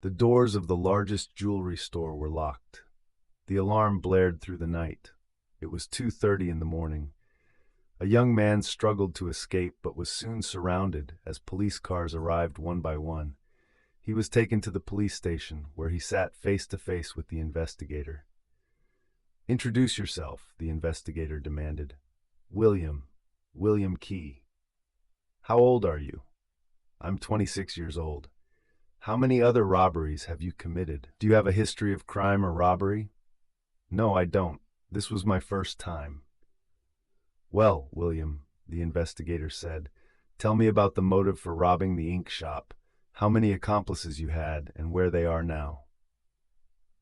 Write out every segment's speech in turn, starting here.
The doors of the largest jewelry store were locked. The alarm blared through the night. It was 2:30 in the morning. A young man struggled to escape but was soon surrounded as police cars arrived one by one. He was taken to the police station, where he sat face to face with the investigator. "Introduce yourself," the investigator demanded. William Key." "How old are you?" "I'm 26 years old." "How many other robberies have you committed? Do you have a history of crime or robbery?" "No, I don't. This was my first time." "Well, William," the investigator said, "tell me about the motive for robbing the ink shop, how many accomplices you had, and where they are now."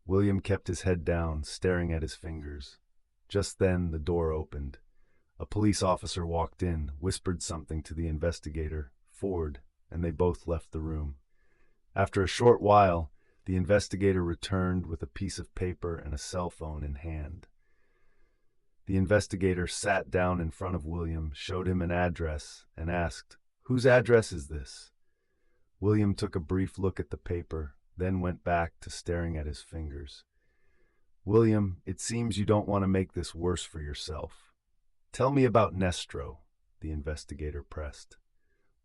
William kept his head down, staring at his fingers. Just then, the door opened. A police officer walked in, whispered something to the investigator, Ford, and they both left the room. After a short while, the investigator returned with a piece of paper and a cell phone in hand. The investigator sat down in front of William, showed him an address, and asked, "Whose address is this?" William took a brief look at the paper, then went back to staring at his fingers. "William, it seems you don't want to make this worse for yourself. Tell me about Nestro," the investigator pressed.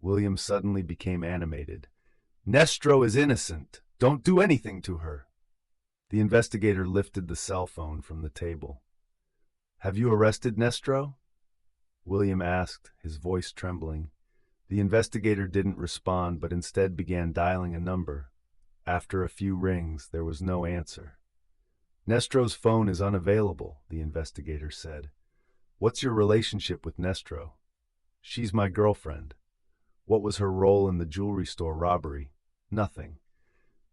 William suddenly became animated. "Nestro is innocent. Don't do anything to her." The investigator lifted the cell phone from the table. "Have you arrested Nestro?" William asked, his voice trembling. The investigator didn't respond, but instead began dialing a number. After a few rings, there was no answer. "Nestro's phone is unavailable," the investigator said. "What's your relationship with Nestro?" "She's my girlfriend." "What was her role in the jewelry store robbery?" "Nothing."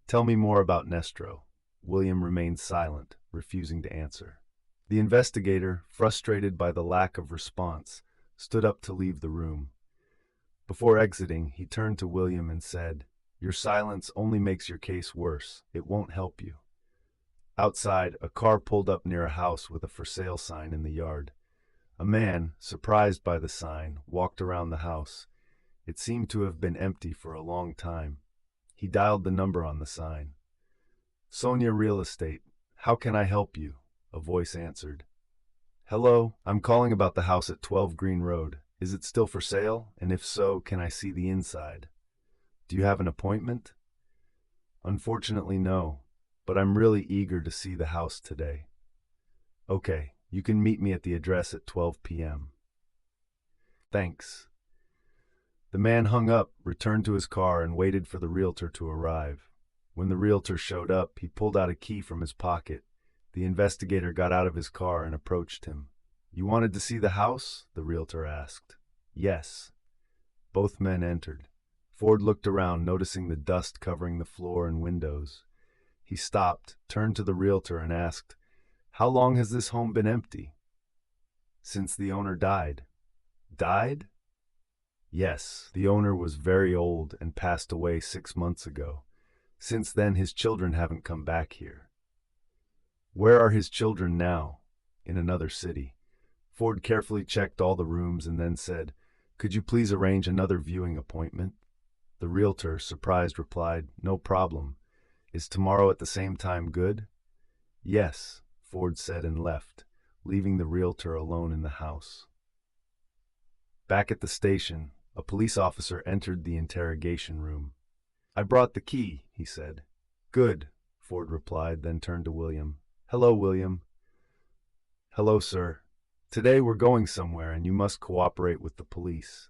"Tell me more about Nestro." William remained silent, refusing to answer. The investigator, frustrated by the lack of response, stood up to leave the room. Before exiting, he turned to William and said, "Your silence only makes your case worse. It won't help you." Outside, a car pulled up near a house with a for sale sign in the yard. A man, surprised by the sign, walked around the house. It seemed to have been empty for a long time. He dialed the number on the sign. "Sonia Real Estate. How can I help you?" a voice answered. "Hello, I'm calling about the house at 12 Green Road. Is it still for sale? And if so, can I see the inside? Do you have an appointment?" "Unfortunately, no, but I'm really eager to see the house today." "Okay, you can meet me at the address at 12 p.m. Thanks." The man hung up, returned to his car, and waited for the realtor to arrive. When the realtor showed up, he pulled out a key from his pocket. The investigator got out of his car and approached him. "You wanted to see the house?" the realtor asked. "Yes." Both men entered. Ford looked around, noticing the dust covering the floor and windows. He stopped, turned to the realtor, and asked, "How long has this home been empty?" "Since the owner died." "Died?" "Yes, the owner was very old and passed away 6 months ago. Since then, his children haven't come back here." "Where are his children now?" "In another city." Ford carefully checked all the rooms and then said, "Could you please arrange another viewing appointment?" The realtor, surprised, replied, "No problem. Is tomorrow at the same time good?" "Yes," Ford said and left, leaving the realtor alone in the house. Back at the station, a police officer entered the interrogation room. "I brought the key," he said. "Good," Ford replied, then turned to William. "Hello, William." "Hello, sir. Today we're going somewhere and you must cooperate with the police."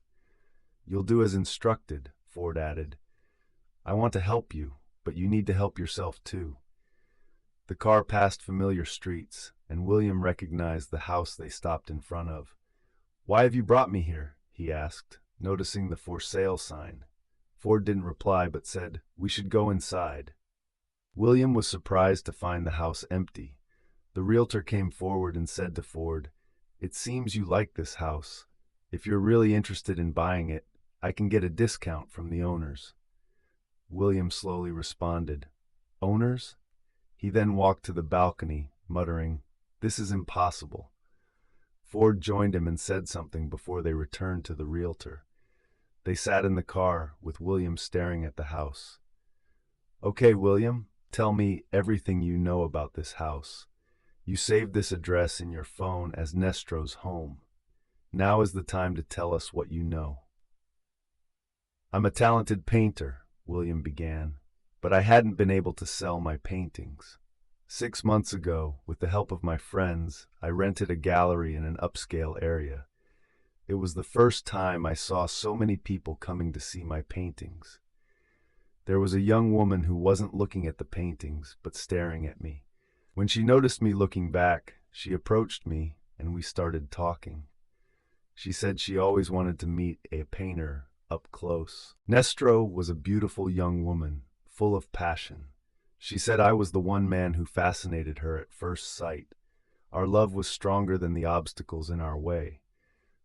"You'll do as instructed," Ford added. "I want to help you, but you need to help yourself too." The car passed familiar streets, and William recognized the house they stopped in front of. "Why have you brought me here?" he asked, noticing the for sale sign. Ford didn't reply but said, "We should go inside." William was surprised to find the house empty. The realtor came forward and said to Ford, "It seems you like this house. If you're really interested in buying it, I can get a discount from the owners." William slowly responded, "Owners?" He then walked to the balcony, muttering, "This is impossible." Ford joined him and said something before they returned to the realtor. They sat in the car, with William staring at the house. Okay, William, tell me everything you know about this house. You saved this address in your phone as Nestro's home. Now is the time to tell us what you know. I'm a talented painter, William began, but I hadn't been able to sell my paintings. 6 months ago, with the help of my friends, I rented a gallery in an upscale area. It was the first time I saw so many people coming to see my paintings. There was a young woman who wasn't looking at the paintings, but staring at me. When she noticed me looking back, she approached me and we started talking. She said she always wanted to meet a painter up close. Nestro was a beautiful young woman, full of passion. She said I was the one man who fascinated her at first sight. Our love was stronger than the obstacles in our way.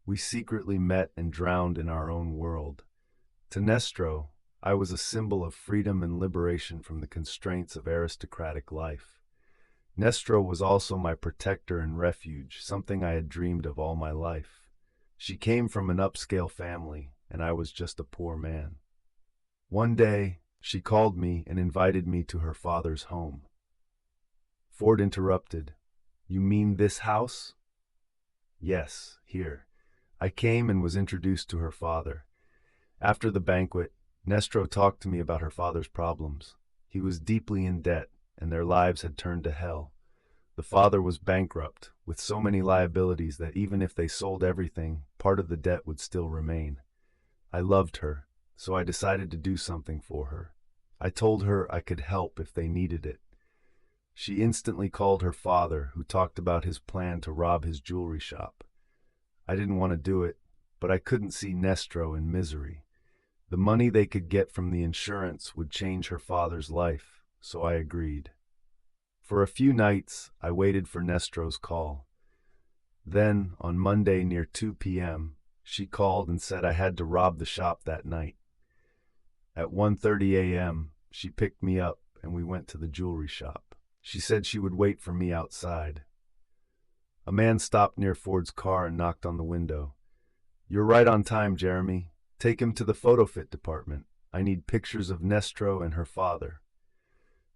We secretly met and drowned in our own world. To Nestro, I was a symbol of freedom and liberation from the constraints of aristocratic life. Nestro was also my protector and refuge, something I had dreamed of all my life. She came from an upscale family, and I was just a poor man. One day, she called me and invited me to her father's home. Ford interrupted. You mean this house? Yes, here. I came and was introduced to her father. After the banquet, Nestro talked to me about her father's problems. He was deeply in debt, and their lives had turned to hell. The father was bankrupt, with so many liabilities that even if they sold everything, part of the debt would still remain. I loved her, so I decided to do something for her. I told her I could help if they needed it. She instantly called her father, who talked about his plan to rob his jewelry shop. I didn't want to do it, but I couldn't see Nestro in misery. The money they could get from the insurance would change her father's life, so I agreed. For a few nights, I waited for Nestro's call. Then, on Monday near 2 p.m., she called and said I had to rob the shop that night. At 1:30 a.m., she picked me up and we went to the jewelry shop. She said she would wait for me outside. A man stopped near Ford's car and knocked on the window. You're right on time, Jeremy. Take him to the photo fit department. I need pictures of Nestro and her father.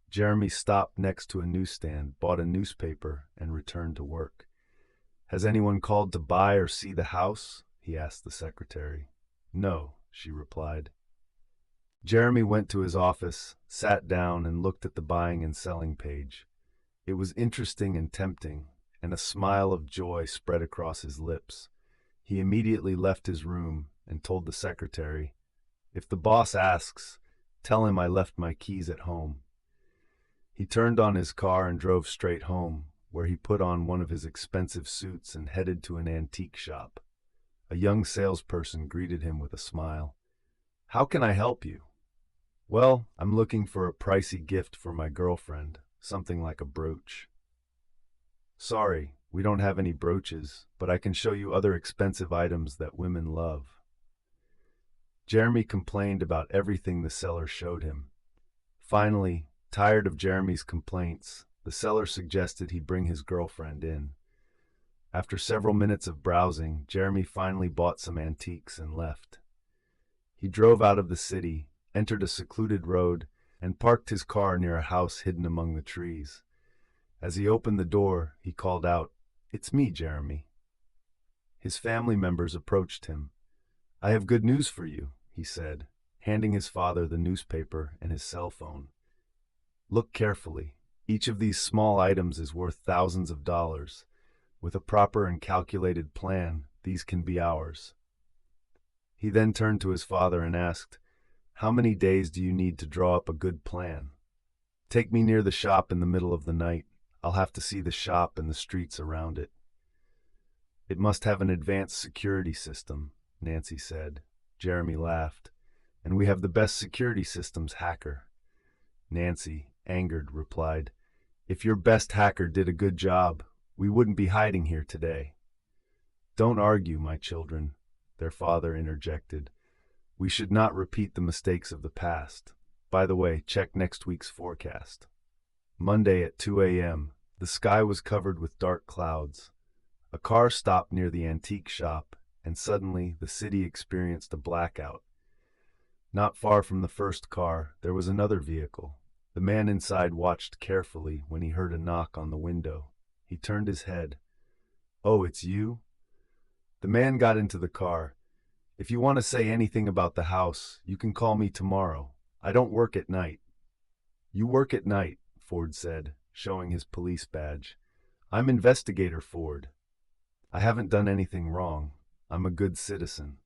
Jeremy stopped next to a newsstand, bought a newspaper, and returned to work. Has anyone called to buy or see the house? He asked the secretary. No, she replied. Jeremy went to his office, sat down, and looked at the buying and selling page. It was interesting and tempting, and a smile of joy spread across his lips. He immediately left his room and told the secretary, If the boss asks, tell him I left my keys at home. He turned on his car and drove straight home, where he put on one of his expensive suits and headed to an antique shop. A young salesperson greeted him with a smile. How can I help you? Well, I'm looking for a pricey gift for my girlfriend, something like a brooch. Sorry, we don't have any brooches, but I can show you other expensive items that women love. Jeremy complained about everything the seller showed him. Finally, tired of Jeremy's complaints, the seller suggested he bring his girlfriend in. After several minutes of browsing, Jeremy finally bought some antiques and left. He drove out of the city, entered a secluded road, and parked his car near a house hidden among the trees. As he opened the door, he called out, It's me, Jeremy. His family members approached him. I have good news for you, he said, handing his father the newspaper and his cell phone. Look carefully. Each of these small items is worth thousands of dollars. With a proper and calculated plan, these can be ours. He then turned to his father and asked, How many days do you need to draw up a good plan? Take me near the shop in the middle of the night. I'll have to see the shop and the streets around it. It must have an advanced security system, Nancy said. Jeremy laughed. And we have the best security systems, hacker. Nancy, angered, replied, If your best hacker did a good job, we wouldn't be hiding here today. Don't argue, my children, their father interjected. We should not repeat the mistakes of the past. By the way, check next week's forecast. Monday at 2 a.m., the sky was covered with dark clouds. A car stopped near the antique shop, and suddenly the city experienced a blackout. Not far from the first car, there was another vehicle, The man inside watched carefully when he heard a knock on the window. He turned his head. "Oh, it's you?" The man got into the car. "If you want to say anything about the house, you can call me tomorrow. I don't work at night." "You work at night," Ford said, showing his police badge. "I'm Investigator Ford. I haven't done anything wrong. I'm a good citizen."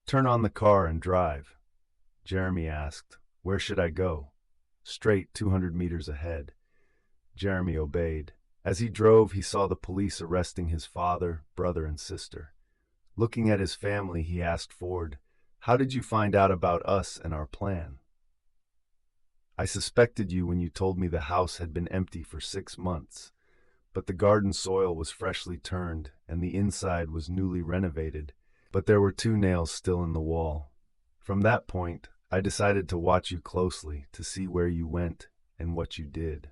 "Turn on the car and drive," Jeremy asked. "Where should I go?" "Straight 200 meters ahead." Jeremy obeyed. As he drove, he saw the police arresting his father, brother, and sister. Looking at his family, he asked Ford, "How did you find out about us and our plan?" "I suspected you when you told me the house had been empty for 6 months, but the garden soil was freshly turned and the inside was newly renovated, but there were 2 nails still in the wall. From that point, I decided to watch you closely to see where you went and what you did."